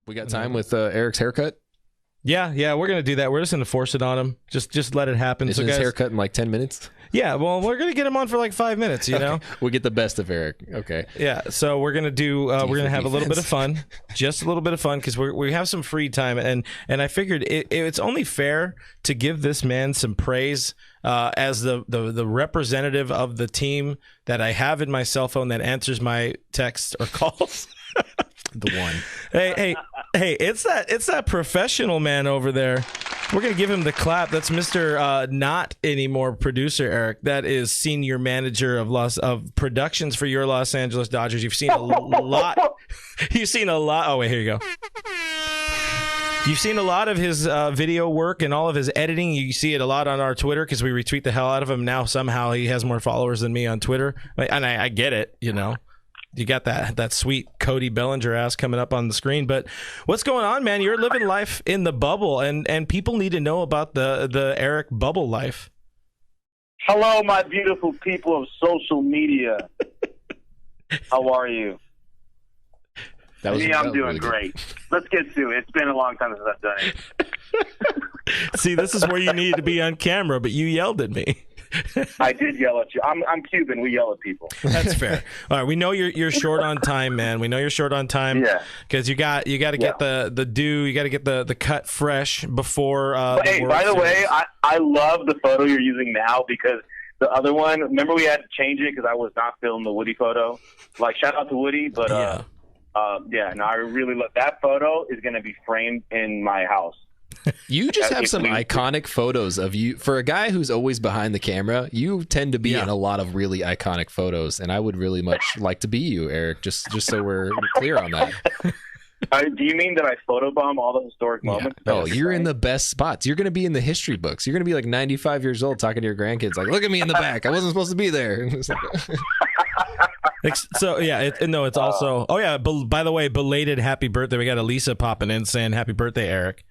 We got time with Eric's haircut? Yeah, we're going to do that. We're just going to force it on him. Just let it happen. Is his haircut in like 10 minutes? Yeah, well, we're going to get him on for like 5 minutes, you know? We'll get the best of Eric. Okay. Yeah, so we're going to do, we're going to have a little bit of fun. Just a little bit of fun because we have some free time. And I figured it's only fair to give this man some praise as the representative of the team that I have in my cell phone that answers my texts or calls. The one. Hey, it's that professional man over there. We're gonna give him the clap. That's Mr. Not anymore producer Eric. That is senior manager of productions for your Los Angeles Dodgers. You've seen a lot. You've seen a lot. Oh wait, here you go. You've seen a lot of his video work and all of his editing. You see it a lot on our Twitter because we retweet the hell out of him. Now somehow he has more followers than me on Twitter, and I get it. You know. You got that sweet Cody Bellinger ass coming up on the screen. But what's going on, man? You're living life in the bubble, and people need to know about the Eric bubble life. Hello, my beautiful people of social media. How are you? I'm doing really great. Let's get to it. It's been a long time since I've done it. See, this is where you need to be on camera, but you yelled at me. I did yell at you. I'm Cuban. We yell at people. That's fair. All right, we know you're short on time, man. We know you're short on time. Yeah. Because you got to get the dew. You got to get the cut fresh before. Hey, by the way, I love the photo you're using now because the other one. Remember, we had to change it because I was not feeling the Woody photo. Like, shout out to Woody, but no, I really love that photo. Is going to be framed in my house. You just have some iconic photos of you. For a guy who's always behind the camera, you tend to be in a lot of really iconic photos, and I would really much like to be you, Eric, just so we're clear on that. Do you mean that I photobomb all the historic moments? Oh, you're in the best spots. You're going to be in the history books. You're going to be like 95 years old talking to your grandkids like, look at me in the back. I wasn't supposed to be there. So, it's also, by the way, belated happy birthday. We got Elisa popping in saying happy birthday, Eric.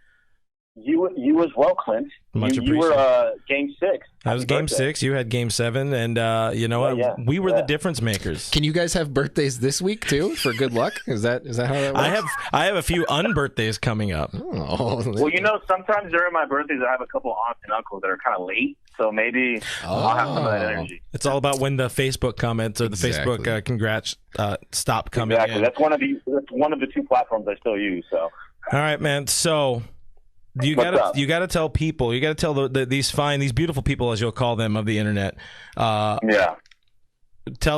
You as well, Clint. You were Game 6. I was Game 6. You had Game 7, and you know what? We were the difference makers. Can you guys have birthdays this week too for good luck? Is that how that works? I have a few unbirthdays coming up. Oh, well, you know, sometimes during my birthdays, I have a couple aunts and uncles that are kind of late, so maybe I'll have some of that energy. It's all about when the Facebook comments or the Facebook congrats stop coming. Exactly. In. That's one of the two platforms I still use. So. All right, man. So. You gotta tell people. You gotta tell these beautiful people, as you'll call them, of the internet. Tell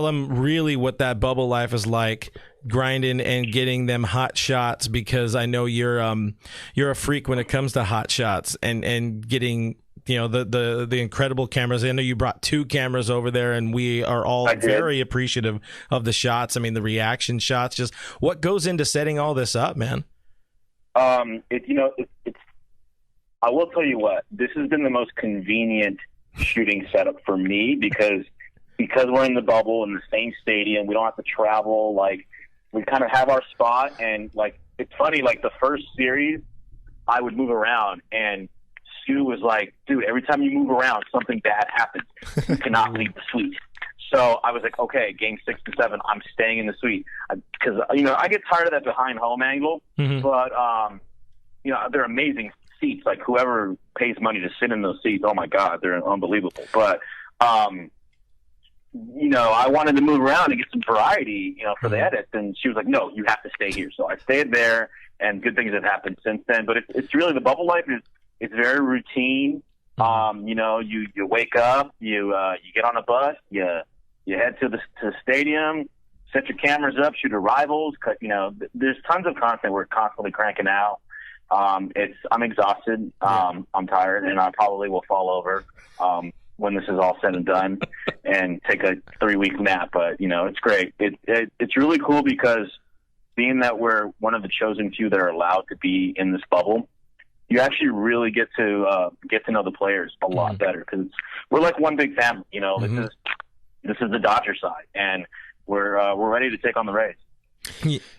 them really what that bubble life is like, grinding and getting them hot shots. Because I know you're a freak when it comes to hot shots and getting the incredible cameras. I know you brought 2 cameras over there, and we are all very appreciative of the shots. I mean, the reaction shots. Just what goes into setting all this up, man. I will tell you what, this has been the most convenient shooting setup for me because we're in the bubble in the same stadium. We don't have to travel. Like, we kind of have our spot. And, like, it's funny, like, the first series, I would move around. And Sue was like, dude, every time you move around, something bad happens. You cannot leave the suite. So I was like, okay, Game 6 and 7, I'm staying in the suite. Because, I get tired of that behind home angle. Mm-hmm. But, they're amazing seats. Like, whoever pays money to sit in those seats, oh my God, they're unbelievable. But I wanted to move around and get some variety, for the edits. And she was like, no, you have to stay here. So I stayed there, and good things have happened since then. But it's really, the bubble life it's very routine. You wake up, you get on a bus, you head to the stadium, set your cameras up, shoot arrivals. There's tons of content we're constantly cranking out. I'm exhausted. I'm tired, and I probably will fall over when this is all said and done and take a 3-week nap. But it's great. It's really cool because being that we're one of the chosen few that are allowed to be in this bubble, you actually really get to know the players a lot better because we're like one big family. This is the Dodger side, and we're ready to take on the Rays.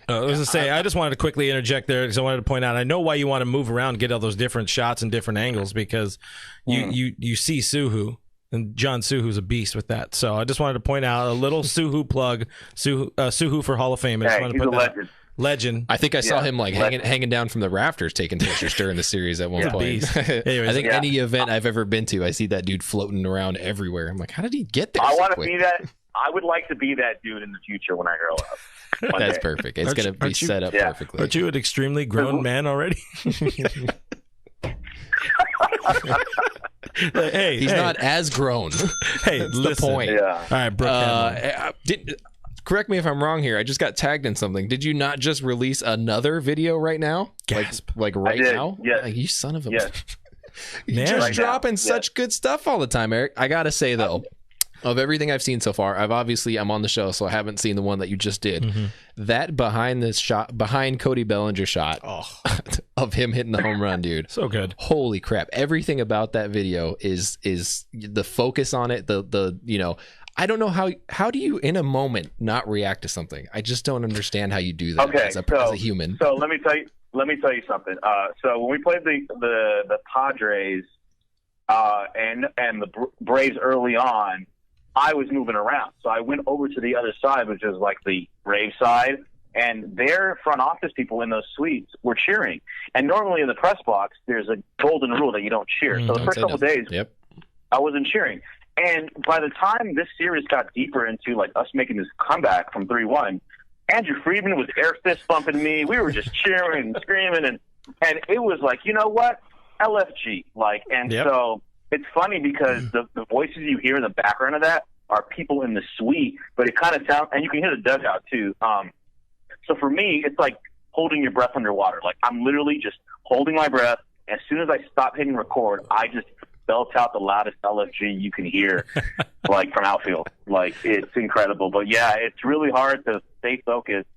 I was going to say, I just wanted to quickly interject there because I wanted to point out, I know why you want to move around and get all those different shots and different angles because you see Suhu, and John Suhu's a beast with that. So I just wanted to point out a little Suhu plug, Suhu for Hall of Fame. I just wanted to put Legend. I think I saw him like hanging down from the rafters taking pictures during the series at one point. Anyways, I think any event I've ever been to, I see that dude floating around everywhere. I'm like, how did he get there? I want to be that. I would like to be that dude in the future when I grow up. That's perfect. It's going to be set up perfectly. Aren't you an extremely grown man already? Hey, he's not as grown. Hey, that's listen. the point. Yeah. All right, Brooke. Correct me if I'm wrong here. I just got tagged in something. Did you not just release another video right now? Gasp. Like right now? Yeah. Like, you son of a... Yes. You're just dropping such good stuff all the time, Eric. I got to say, though, of everything I've seen so far, I'm on the show, so I haven't seen the one that you just did. Mm-hmm. That behind Cody Bellinger shot of him hitting the home run, dude. So good. Holy crap. Everything about that video is the focus on it, I don't know how do you in a moment not react to something? I just don't understand how you do that as a human. So let me tell you something. So when we played the Padres and the Braves early on, I was moving around. So I went over to the other side, which is like the Braves side, and their front office people in those suites were cheering. And normally in the press box, there's a golden rule that you don't cheer. So the first couple of days, I wasn't cheering. And by the time this series got deeper into like us making this comeback from 3-1, Andrew Friedman was air fist bumping me. We were just cheering and screaming, and it was like, you know what, LFG. So it's funny because the voices you hear in the background of that are people in the suite, but it kind of sounds, and you can hear the dugout too. So for me, it's like holding your breath underwater. Like I'm literally just holding my breath. As soon as I stop hitting record, I just belt out the loudest LFG you can hear, like from outfield. Like it's incredible. But yeah, it's really hard to stay focused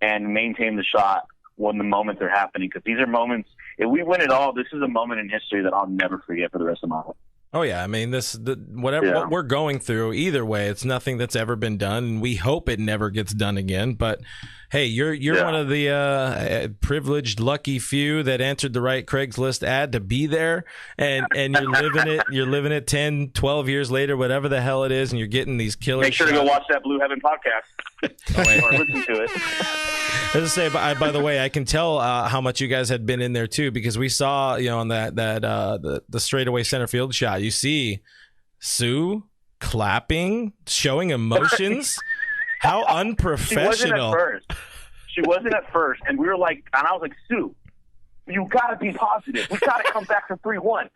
and maintain the shot when the moments are happening, because these are moments. If we win it all, this is a moment in history that I'll never forget for the rest of my life. Oh yeah, I mean what we're going through, either way, it's nothing that's ever been done, and we hope it never gets done again. But hey, you're one of the privileged, lucky few that answered the right Craigslist ad to be there, and you're living it. You're living it 10, 12 years later, whatever the hell it is, and you're getting these killer. Make sure to go watch that Blue Heaven podcast or listen to it. As I say, by the way, I can tell how much you guys had been in there too, because we saw, on the straightaway center field shot, you see Sue clapping, showing emotions. How unprofessional. She wasn't at first, and we were like, and I was like, Sue, you gotta be positive. We gotta come back from 3-1.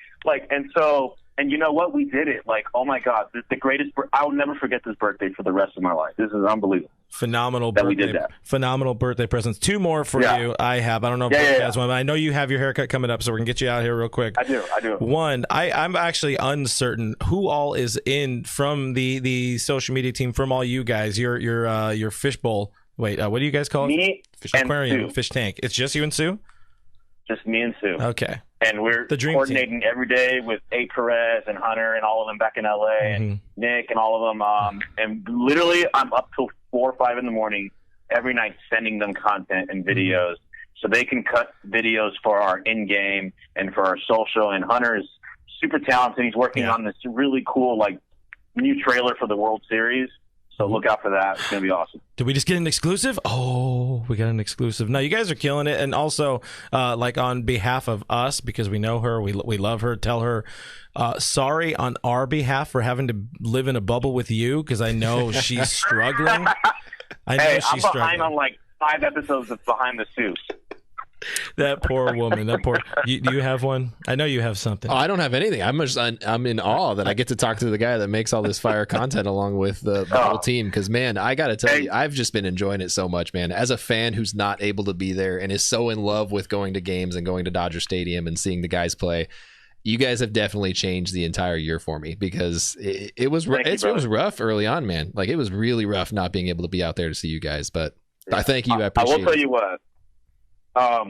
And you know what? We did it. Like, oh my God, this is the greatest. I'll never forget this birthday for the rest of my life. This is unbelievable. Phenomenal that birthday. We did that. Phenomenal birthday presents. 2 more for you. I don't know if you guys want, but I know you have your haircut coming up, so we're gonna get you out here real quick. I do. One, I'm actually uncertain who all is in from the social media team, from all you guys. Your fishbowl. Wait, what do you guys call it? Me Fish and aquarium, Sue. Fish tank. It's just you and Sue? Just me and Sue. Okay. And we're coordinating every day with A. Perez and Hunter and all of them back in LA, and Nick and all of them. And literally, I'm up till 4 or 5 in the morning every night sending them content and videos so they can cut videos for our in-game and for our social. And Hunter is super talented. He's working on this really cool, new trailer for the World Series. So look out for that. It's going to be awesome. Did we just get an exclusive? Oh, we got an exclusive. No, you guys are killing it. And also, on behalf of us, because we know her, we love her, tell her sorry on our behalf for having to live in a bubble with you, because I know she's struggling. I'm behind on 5 episodes of Behind the Suits. That poor woman. Do you have one? I know you have something. Oh, I don't have anything. I'm in awe that I get to talk to the guy that makes all this fire content along with the whole team. Because man, I got to tell you, I've just been enjoying it so much, man. As a fan who's not able to be there and is so in love with going to games and going to Dodger Stadium and seeing the guys play, you guys have definitely changed the entire year for me, because it was rough early on, man. Like, it was really rough not being able to be out there to see you guys. But I thank you. I appreciate it. I will tell you what. I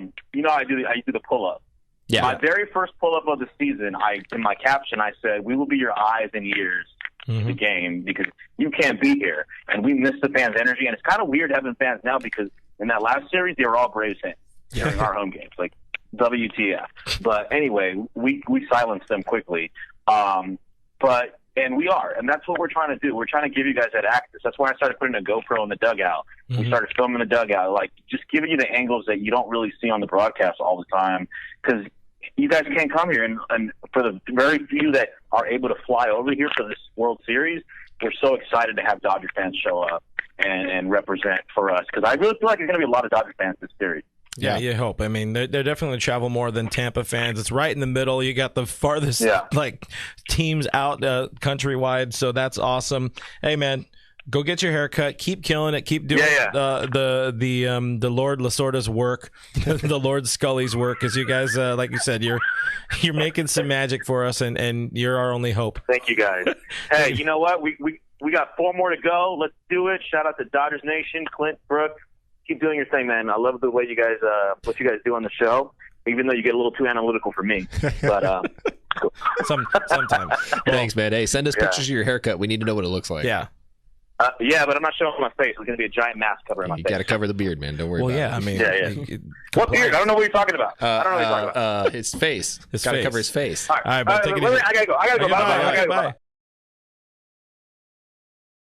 do the pull-up. Yeah. My very first pull-up of the season, in my caption, I said, "We will be your eyes and ears to the game, because you can't be here." And we miss the fans' energy. And it's kind of weird having fans now, because in that last series, they were all Braves fans during our home games. Like, WTF. But anyway, we silenced them quickly. But And we are, and that's what we're trying to do. We're trying to give you guys that access. That's why I started putting a GoPro in the dugout. We started filming the dugout, like just giving you the angles that you don't really see on the broadcast all the time, because you guys can't come here. And for the very few that are able to fly over here for this World Series, we're so excited to have Dodger fans show up and represent for us, because I really feel like there's going to be a lot of Dodger fans this series. Yeah, you hope. I mean, they're definitely travel more than Tampa fans. It's right in the middle. You got the farthest like teams out countrywide, so that's awesome. Hey, man, go get your haircut. Keep killing it. Keep doing the Lord Lasorda's work, the Lord Scully's work, because you guys, like you said, you're making some magic for us, and you're our only hope. Thank you, guys. Hey, you know what? We got 4 more to go. Let's do it. Shout out to Dodgers Nation, Clint, Brooke. Keep doing your thing, man. I love the way you guys, what you guys do on the show, even though you get a little too analytical for me. But sometimes. Thanks, man. Hey, send us pictures of your haircut. We need to know what it looks like. Yeah. But I'm not showing my face. It's going to be a giant mask covering my face. You got to cover the beard, man. Don't worry about it. I mean, what beard? I don't know what you're talking about. I don't know what you're talking about. His face. He's got to cover his face. All right, bro. I got to go. Bye.